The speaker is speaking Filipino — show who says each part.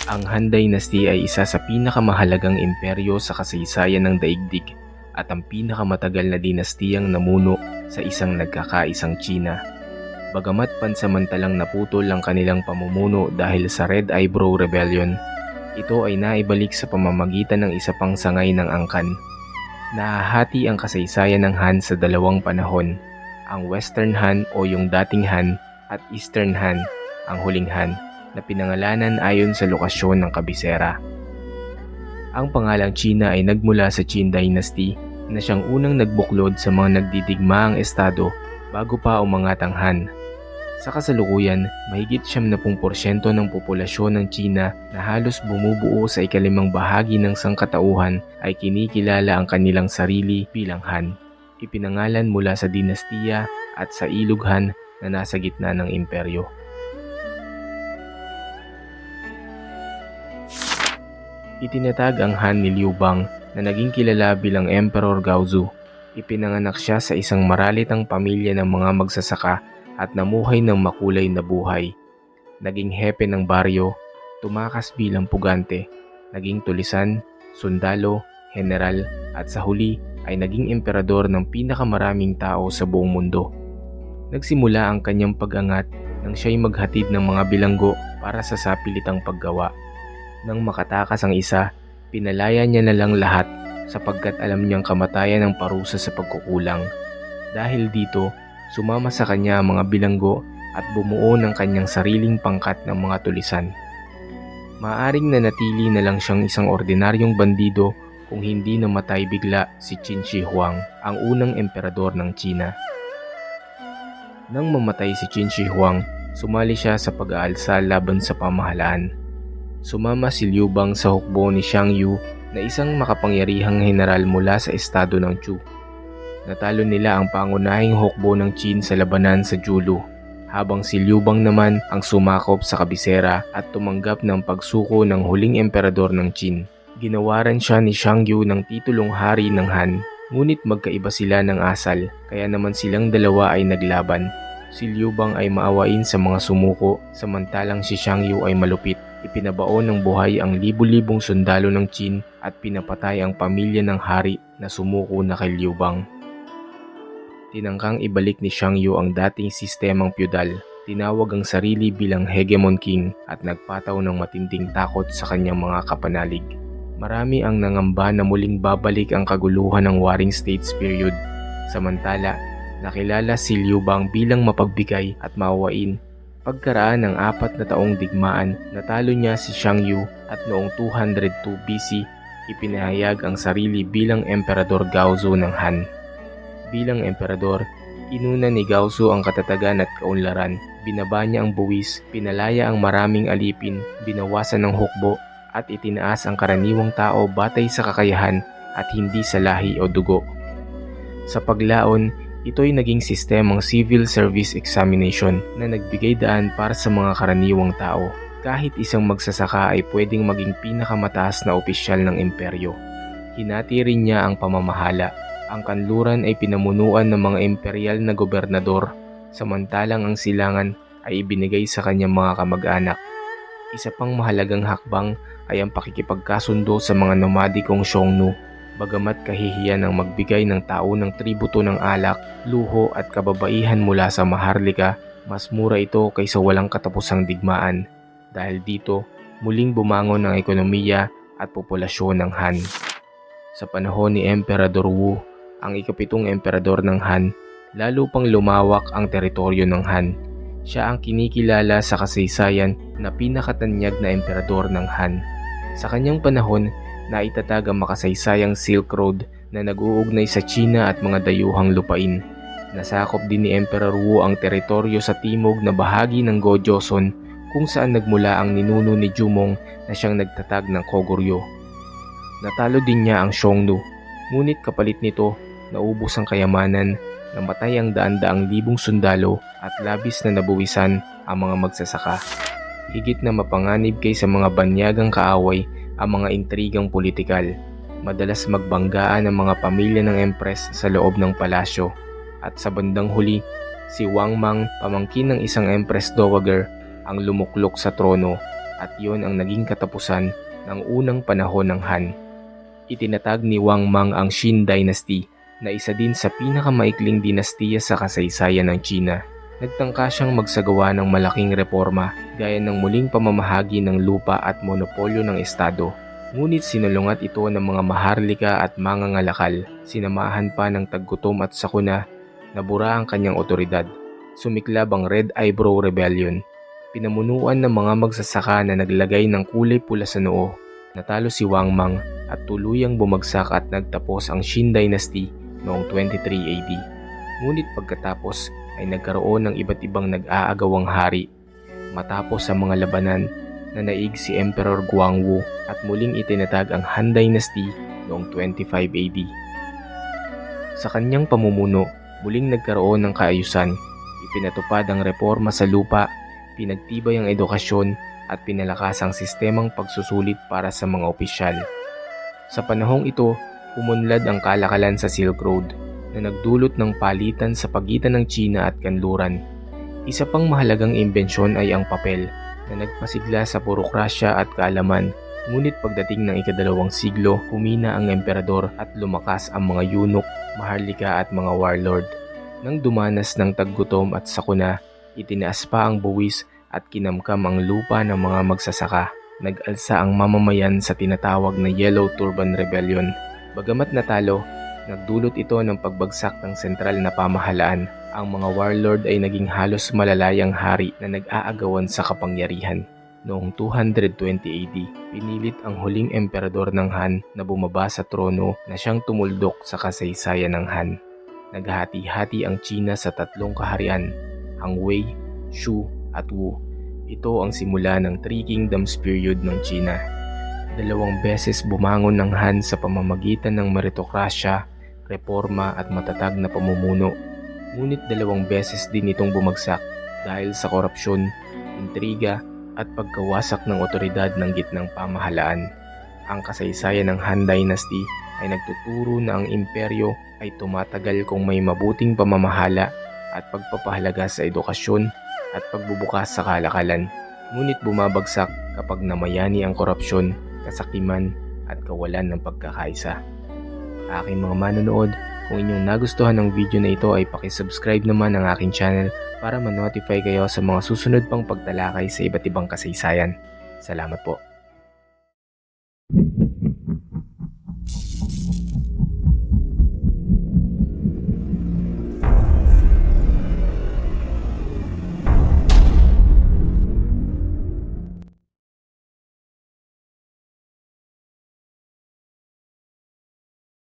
Speaker 1: Ang Han Dynasty ay isa sa pinakamahalagang imperyo sa kasaysayan ng daigdig at ang pinakamatagal na dinastiyang namuno sa isang nagkakaisang Tsina. Bagamat pansamantalang naputol ang kanilang pamumuno dahil sa Red Eyebrow Rebellion, ito ay naibalik sa pamamagitan ng isa pang sangay ng angkan. Nahahati ang kasaysayan ng Han sa dalawang panahon, ang Western Han o yung dating Han at Eastern Han, ang huling Han, na pinangalanan ayon sa lokasyon ng kabisera. Ang pangalang Tsina ay nagmula sa Qin Dynasty na siyang unang nagbuklod sa mga nagdidigmaang estado bago pa umangat ang Han. Sa kasalukuyan, mahigit 70% ng populasyon ng Tsina na halos bumubuo sa ikalimang bahagi ng sangkatauhan ay kinikilala ang kanilang sarili bilang Han. Ipinangalan mula sa dinastiya at sa ilog Han na nasa gitna ng imperyo. Itinatag ang Han ni Liu Bang na naging kilala bilang Emperor Gaozu. Ipinanganak siya sa isang maralitang pamilya ng mga magsasaka at namuhay ng makulay na buhay. Naging hepe ng baryo, tumakas bilang pugante, naging tulisan, sundalo, general at sa huli ay naging emperador ng pinakamaraming tao sa buong mundo. Nagsimula ang kanyang pag-angat nang siya'y maghatid ng mga bilanggo para sa sapilitang paggawa. Nang makatakas ang isa, pinalaya niya na lang lahat sapagkat alam niyang kamatayan ang parusa sa pagkukulang. Dahil dito, sumama sa kanya ang mga bilanggo at bumuo ng kanyang sariling pangkat ng mga tulisan. Maaring nanatili na lang siyang isang ordinaryong bandido kung hindi namatay bigla si Qin Shi Huang, ang unang emperador ng Tsina. Nang mamatay si Qin Shi Huang, sumali siya sa pag-aalsa laban sa pamahalaan. Sumama si Liu Bang sa hukbo ni Xiang Yu na isang makapangyarihang general mula sa estado ng Chu. Natalo nila ang pangunahing hukbo ng Qin sa labanan sa Julu, habang si Liu Bang naman ang sumakop sa kabisera at tumanggap ng pagsuko ng huling emperador ng Qin. Ginawaran siya ni Xiang Yu ng titulong hari ng Han, ngunit magkaiba sila ng asal, kaya naman silang dalawa ay naglaban. Si Liu Bang ay maawain sa mga sumuko, samantalang si Xiang Yu ay malupit. Ipinabaon ng buhay ang libu-libong sundalo ng Qin at pinapatay ang pamilya ng hari na sumuko na kay Liu Bang. Tinangkang ibalik ni Xiang Yu ang dating sistemang pyudal, tinawag ang sarili bilang Hegemon King at nagpataw ng matinding takot sa kanyang mga kapanalig. Marami ang nangamba na muling babalik ang kaguluhan ng Warring States period. Samantala, nakilala si Liu Bang bilang mapagbigay at maawain. Pagkaraan ng 4 na taong digmaan, natalo niya si Xiang Yu at noong 202 BC, ipinahayag ang sarili bilang Emperador Gaozu ng Han. Bilang emperador, inuna ni Gaozu ang katatagan at kaunlaran, binaba niya ang buwis, pinalaya ang maraming alipin, binawasan ng hukbo, at itinaas ang karaniwang tao batay sa kakayahan at hindi sa lahi o dugo. Sa paglaon, ito'y naging sistemang civil service examination na nagbigay daan para sa mga karaniwang tao. Kahit isang magsasaka ay pwedeng maging pinakamataas na opisyal ng imperyo. Hinati rin niya ang pamamahala. Ang kanluran ay pinamunuan ng mga imperial na gobernador, samantalang ang silangan ay ibinigay sa kanyang mga kamag-anak. Isa pang mahalagang hakbang ay ang pakikipagkasundo sa mga nomadikong Xiongnu. Bagamat kahihiyan ang magbigay ng tao ng tributo ng alak, luho at kababaihan mula sa Maharlika, mas mura ito kaysa walang katapusang digmaan. Dahil dito, muling bumangon ang ekonomiya at populasyon ng Han. Sa panahon ni Emperador Wu, ang ika-7 emperador ng Han, lalo pang lumawak ang teritoryo ng Han. Siya ang kinikilala sa kasaysayan na pinakatanyag na emperador ng Han. Sa kanyang panahon, naitatag ang makasaysayang Silk Road na nag-uugnay sa China at mga dayuhang lupain. Nasakop din ni Emperor Wu ang teritoryo sa timog na bahagi ng Gojoseon kung saan nagmula ang ninuno ni Jumong na siyang nagtatag ng Koguryo. Natalo din niya ang Xiongnu, ngunit kapalit nito, naubos ang kayamanan, namatay ang daan-daang libong sundalo at labis na nabuwisan ang mga magsasaka. Higit na mapanganib kaysa mga banyagang kaaway ang mga intrigang politikal. Madalas magbanggaan ang mga pamilya ng Empress sa loob ng palasyo. At sa bandang huli, si Wang Mang, pamangkin ng isang Empress Dowager, ang lumuklok sa trono. at iyon ang naging katapusan ng unang panahon ng Han. Itinatag ni Wang Mang ang Qin Dynasty na isa din sa pinakamaikling dinastiya sa kasaysayan ng China. Nagtangka siyang magsagawa ng malaking reforma gaya ng muling pamamahagi ng lupa at monopolyo ng estado. Ngunit sinulungat ito ng mga maharlika at mangangalakal. Sinamahan pa ng taggutom at sakuna, nabura ang kanyang otoridad. Sumiklab ang Red Eyebrow Rebellion. Pinamunuan ng mga magsasaka na naglagay ng kulay pula sa noo. Natalo si Wang Mang at tuluyang bumagsak at nagtapos ang Qin Dynasty noong 23 AD. Ngunit pagkatapos ay nagkaroon ng iba't ibang nag-aagawang hari. Matapos ang mga labanan, nanaig si Emperor Guangwu at muling itinatag ang Han Dynasty noong 25 AD. Sa kanyang pamumuno, muling nagkaroon ng kaayusan. Ipinatupad ang reforma sa lupa, pinagtibay ang edukasyon at pinalakas ang sistemang pagsusulit para sa mga opisyal. Sa panahong ito, umunlad ang kalakalan sa Silk Road na nagdulot ng palitan sa pagitan ng China at Kanluran. Isa pang mahalagang imbensyon ay ang papel na nagpasigla sa burokrasya at kaalaman. Ngunit pagdating ng ika-2 siglo, humina ang emperador at lumakas ang mga eunuch, maharlika at mga warlord. Nang dumanas ng taggutom at sakuna, itinaas pa ang buwis at kinamkam ang lupa ng mga magsasaka. Nag-alsa ang mamamayan sa tinatawag na Yellow Turban Rebellion. Bagamat natalo, nagdulot ito ng pagbagsak ng sentral na pamahalaan. Ang mga warlord ay naging halos malalayang hari na nag-aagawan sa kapangyarihan. Noong 220 AD, pinilit ang huling emperador ng Han na bumaba sa trono na siyang tumuldok sa kasaysayan ng Han. Naghati-hati ang China sa 3 kaharian, ang Wei, Shu at Wu. Ito ang simula ng Three Kingdoms period ng China. 2 beses bumangon ng Han sa pamamagitan ng meritokrasya, reforma at matatag na pamumuno. Ngunit 2 beses din itong bumagsak dahil sa korupsyon, intriga at pagkawasak ng otoridad ng gitnang pamahalaan. Ang kasaysayan ng Han Dynasty ay nagtuturo na ang imperyo ay tumatagal kung may mabuting pamamahala at pagpapahalaga sa edukasyon at pagbubukas sa kalakalan. Ngunit bumabagsak kapag namayani ang korupsyon, kasakiman at kawalan ng pagkakaisa. Aking mga manonood, kung inyong nagustuhan ng video na ito ay paki-subscribe naman ang aking channel para ma-notify kayo sa mga susunod pang pagtalakay sa iba't ibang kasaysayan. Salamat po.